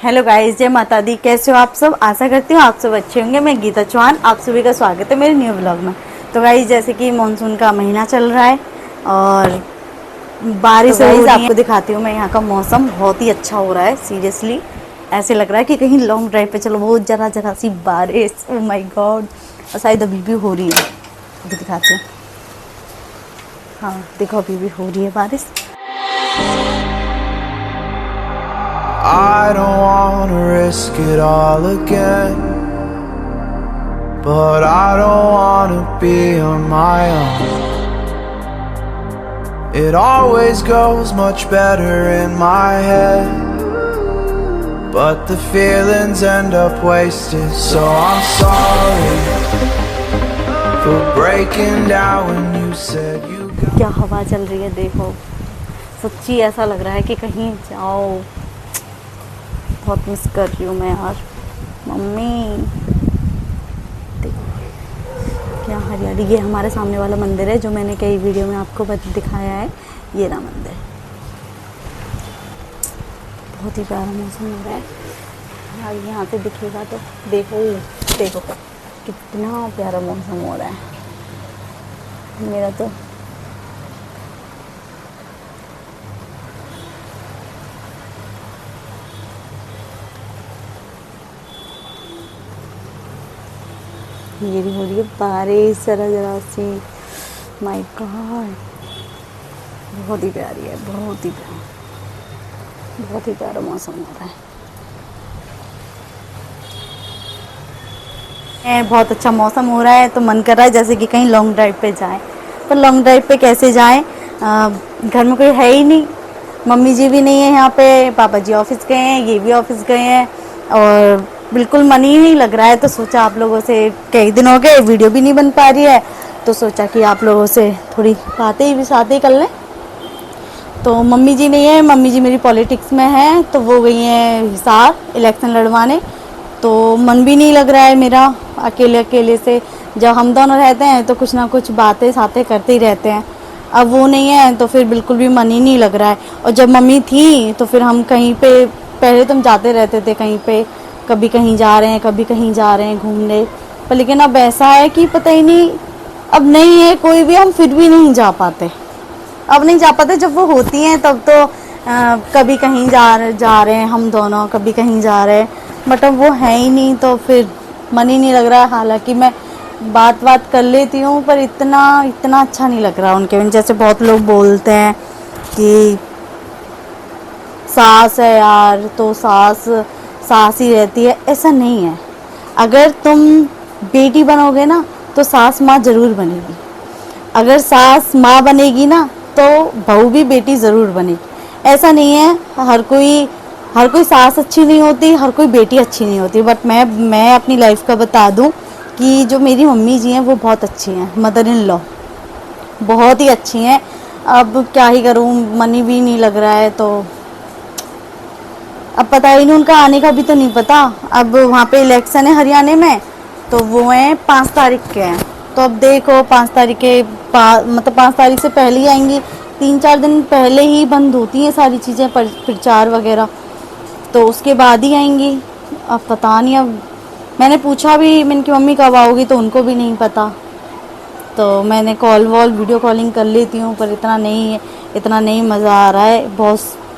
Hello guys, जय माता दी। कैसे हो आप सब? आशा करती हूँ आप सब अच्छे होंगे। मैं गीता चौहान, आप सभी का स्वागत है मेरे न्यू ब्लॉग में। तो गाइस, जैसे कि मानसून का महीना चल रहा है और बारिश हो रही है। आपको दिखाती हूँ मैं, यहाँ का मौसम बहुत ही अच्छा हो रहा है। सीरियसली ऐसे लग रहा है कि कहीं लॉन्ग ड्राइव पे चलो। बहुत जरा जरा सी बारिश, ओ माई गॉड। और शायद अभी भी हो रही है, अभी दिखाती हूँ। हाँ देखो, अभी भी हो रही है बारिश। I don't wanna risk it all again, but I don't wanna be on my own. It always goes much better in my head, but the feelings end up wasted. So I'm sorry for breaking down when you said you got... क्या हवा चल रही है देखो, सच्ची ऐसा लग रहा है कि कहीं जाओ। बहुत मिस कर रही हूँ मैं यार मम्मी। देखो क्या हरियाली। ये हमारे सामने वाला मंदिर है जो मैंने कई वीडियो में आपको दिखाया है। ये रहा मंदिर, बहुत ही प्यारा मौसम हो रहा है यार। यहाँ से दिखेगा तो देखो देखो कितना प्यारा मौसम हो रहा है मेरा तो। ये भी हो रही है बारिश जरा जरा सी। माय गॉड, बहुत ही प्यारी है, बहुत ही प्यारा मौसम हो रहा है। बहुत अच्छा मौसम हो रहा है तो मन कर रहा है जैसे कि कहीं लॉन्ग ड्राइव पे जाएं। पर लॉन्ग ड्राइव पे कैसे जाएं? घर में कोई है ही नहीं। मम्मी जी भी नहीं है यहाँ पे, पापा जी ऑफिस गए हैं, ये भी ऑफिस गए हैं और बिल्कुल मन ही नहीं लग रहा है। तो सोचा आप लोगों से, कई दिन हो गए वीडियो भी नहीं बन पा रही है, तो सोचा कि आप लोगों से थोड़ी बातें भी साथ ही कर लें। तो मम्मी जी नहीं है, मम्मी जी मेरी पॉलिटिक्स में है, तो वो गई हैं हिसार इलेक्शन लड़वाने। तो मन भी नहीं लग रहा है मेरा अकेले अकेले से। जब हम दोनों रहते हैं तो कुछ ना कुछ बातें साथें करते ही रहते हैं। अब वो नहीं है तो फिर बिल्कुल भी मन ही नहीं लग रहा है। और जब मम्मी थी तो फिर हम कहीं पे, पहले तो हम जाते रहते थे कहीं पे, कभी कहीं जा रहे हैं, कभी कहीं जा रहे हैं घूमने। पर लेकिन अब ऐसा है कि पता ही नहीं, अब नहीं है कोई भी, हम फिर भी नहीं जा पाते। अब नहीं जा पाते। जब वो होती हैं तब तो कभी कहीं जा रहे हैं हम दोनों, कभी कहीं जा रहे हैं। बट अब वो है ही नहीं तो फिर मन ही नहीं लग रहा है। हालांकि मैं बात कर लेती हूँ पर इतना अच्छा नहीं लग रहा उनके। जैसे बहुत लोग बोलते हैं कि सास है यार तो सास ही रहती है। ऐसा नहीं है। अगर तुम बेटी बनोगे ना तो सास माँ जरूर बनेगी। अगर सास माँ बनेगी ना तो बहू भी बेटी ज़रूर बनेगी। ऐसा नहीं है हर कोई सास अच्छी नहीं होती, हर कोई बेटी अच्छी नहीं होती। बट मैं अपनी लाइफ का बता दूं कि जो मेरी मम्मी जी हैं वो बहुत अच्छी हैं। मदर इन लॉ बहुत ही अच्छी हैं। अब क्या ही करूं, मन ही भी नहीं लग रहा है। तो अब पता ही नहीं, उनका आने का भी तो नहीं पता। अब वहाँ पे इलेक्शन है हरियाणा में, तो वो हैं 5 तारीख के हैं। तो अब देखो 5 तारीख के मतलब 5 तारीख से पहले ही आएंगी। 3-4 दिन पहले ही बंद होती हैं सारी चीज़ें, प्रचार वगैरह, तो उसके बाद ही आएंगी। अब पता नहीं। अब मैंने पूछा भी, मैंने की मम्मी कब आओगी, तो उनको भी नहीं पता। तो मैंने वीडियो कॉलिंग कर लेती हूँ, पर इतना नहीं मज़ा आ रहा है।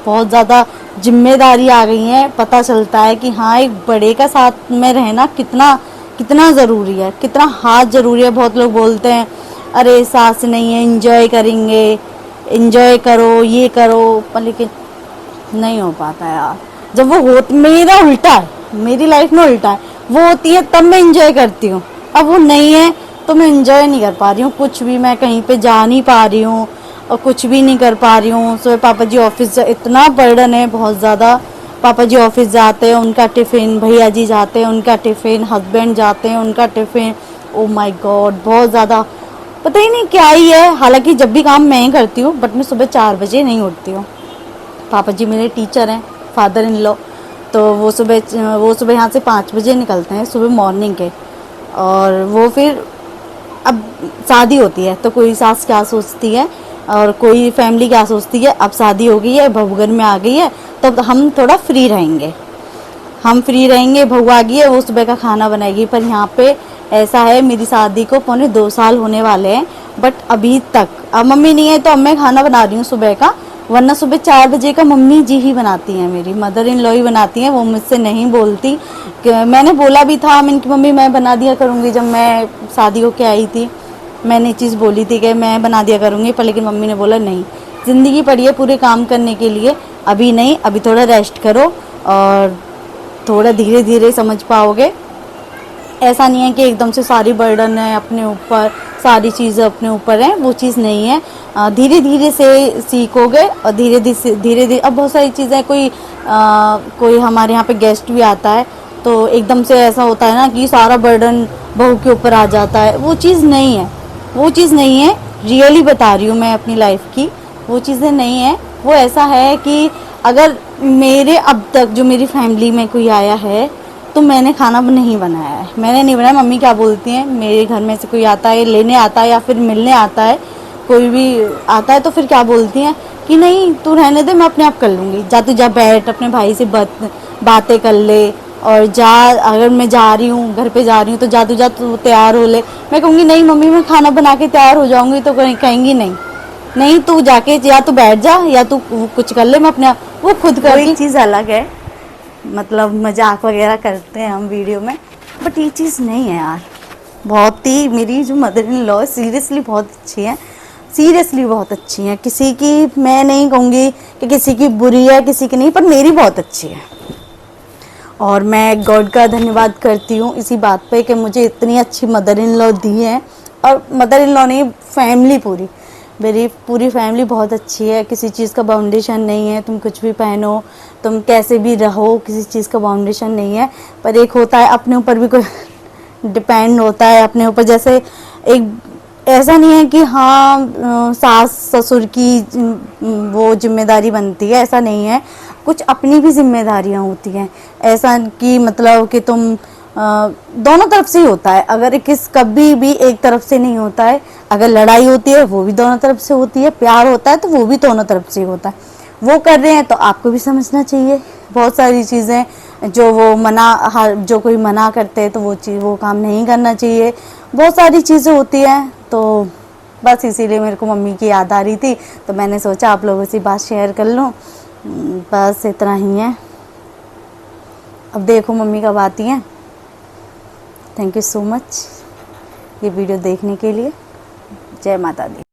बहुत ज़्यादा जिम्मेदारी आ गई है। पता चलता है कि हाँ, एक बड़े का साथ में रहना कितना ज़रूरी है, कितना हाथ ज़रूरी है। बहुत लोग बोलते हैं अरे सास नहीं है, एंजॉय करेंगे, एंजॉय करो, ये करो, पर लेकिन नहीं हो पाता यार। जब वो मेरा उल्टा है, मेरी लाइफ में उल्टा है। वो होती है तब मैं एंजॉय करती हूँ, अब वो नहीं है तो मैं एंजॉय नहीं कर पा रही हूँ कुछ भी। मैं कहीं पे जा नहीं पा रही हूँ और कुछ भी नहीं कर पा रही हूँ। सो पापा जी ऑफिस, इतना बर्डन है बहुत ज़्यादा। पापा जी ऑफिस जाते हैं, उनका टिफ़िन, भैया जी जाते हैं, उनका टिफ़िन, हस्बैंड जाते हैं, उनका टिफ़िन। ओ माय गॉड, बहुत ज़्यादा पता ही नहीं क्या ही है। हालांकि जब भी काम मैं ही करती हूँ, बट मैं सुबह 4 बजे नहीं उठती हूँ। पापा जी मेरे टीचर हैं, फादर इन लॉ, तो वो सुबह यहाँ से 5 बजे निकलते हैं सुबह मॉर्निंग के। और वो फिर, अब शादी होती है तो कोई सास क्या सोचती है और कोई फैमिली क्या सोचती है। अब शादी हो गई है, बहू घर में आ गई है, तो हम थोड़ा फ्री रहेंगे। हम फ्री रहेंगे, बहू आ गई है वो सुबह का खाना बनाएगी। पर यहाँ पे ऐसा है, मेरी शादी को पौने 2 साल होने वाले हैं, बट अभी तक अब मम्मी नहीं है तो अब मैं खाना बना रही हूँ सुबह का, वरना सुबह 4 बजे का मम्मी जी ही बनाती हैं, मेरी मदर इन लॉ ही बनाती हैं, वो मुझसे नहीं बोलती। मैंने बोला भी था, मैं इनकी मम्मी मैं बना दिया करूँगी, जब मैं शादी होके आई थी मैंने ये चीज़ बोली थी कि मैं बना दिया करूँगी, पर लेकिन मम्मी ने बोला नहीं, ज़िंदगी पड़ी है पूरे काम करने के लिए, अभी नहीं, अभी थोड़ा रेस्ट करो और थोड़ा धीरे धीरे समझ पाओगे। ऐसा नहीं है कि एकदम से सारी बर्डन है अपने ऊपर, सारी चीज़ें अपने ऊपर हैं, वो चीज़ नहीं है। धीरे धीरे से सीखोगे और धीरे धीरे अब बहुत सारी चीज़ें, कोई हमारे यहाँ पे गेस्ट भी आता है तो एकदम से ऐसा होता है ना कि सारा बर्डन बहू के ऊपर आ जाता है, वो चीज़ नहीं है, वो चीज़ नहीं है। रियली बता रही हूँ मैं अपनी लाइफ की, वो चीज़ें नहीं है। वो ऐसा है कि अगर मेरे अब तक जो मेरी फैमिली में कोई आया है तो मैंने खाना नहीं बनाया है, मैंने नहीं बनाया। मम्मी क्या बोलती हैं, मेरे घर में से कोई आता है, लेने आता है या फिर मिलने आता है, कोई भी आता है तो फिर क्या बोलती हैं कि नहीं तू रहने दे, मैं अपने आप कर लूँगी, जा तू जा बैठ अपने भाई से बातें कर ले, और जा अगर मैं जा रही हूँ घर पे जा रही हूँ तो जा तू तैयार हो ले। मैं कहूँगी नहीं मम्मी मैं खाना बना के तैयार हो जाऊँगी, तो कहेंगी नहीं तू जाके या तू बैठ जा या तू कुछ कर ले, मैं अपने आप वो खुद कर। एक चीज़ अलग है, मतलब मजाक वगैरह करते हैं हम वीडियो में, बट ये चीज़ नहीं है यार। बहुत ही मेरी जो मदर इन लॉ सीरियसली बहुत अच्छी है, सीरियसली बहुत अच्छी है। किसी की मैं नहीं कहूँगी कि किसी की बुरी है, किसी की नहीं, पर मेरी बहुत अच्छी है। और मैं गॉड का धन्यवाद करती हूँ इसी बात पे कि मुझे इतनी अच्छी मदर इन लॉ दी है। और मदर इन लॉ नहीं, फैमिली पूरी, मेरी पूरी फैमिली बहुत अच्छी है। किसी चीज़ का बाउंडेशन नहीं है, तुम कुछ भी पहनो, तुम कैसे भी रहो, किसी चीज़ का बाउंडेशन नहीं है। पर एक होता है अपने ऊपर भी कोई डिपेंड होता है, अपने ऊपर जैसे एक ऐसा नहीं है कि हाँ सास ससुर की वो जिम्मेदारी बनती है, ऐसा नहीं है, कुछ अपनी भी जिम्मेदारियां होती हैं। ऐसा कि मतलब कि तुम दोनों तरफ से ही होता है, अगर कभी भी एक तरफ से नहीं होता है। अगर लड़ाई होती है वो भी दोनों तरफ से होती है, प्यार होता है तो वो भी दोनों तरफ से होता है। वो कर रहे हैं तो आपको भी समझना चाहिए। बहुत सारी चीज़ें जो कोई मना करते हैं तो वो काम नहीं करना चाहिए। बहुत सारी चीज़ें होती हैं, तो बस इसीलिए मेरे को मम्मी की याद आ रही थी तो मैंने सोचा आप लोगों से बात शेयर कर लूँ। बस इतना ही है। अब देखो मम्मी कब आती हैं। थैंक यू सो मच ये वीडियो देखने के लिए। जय माता दी।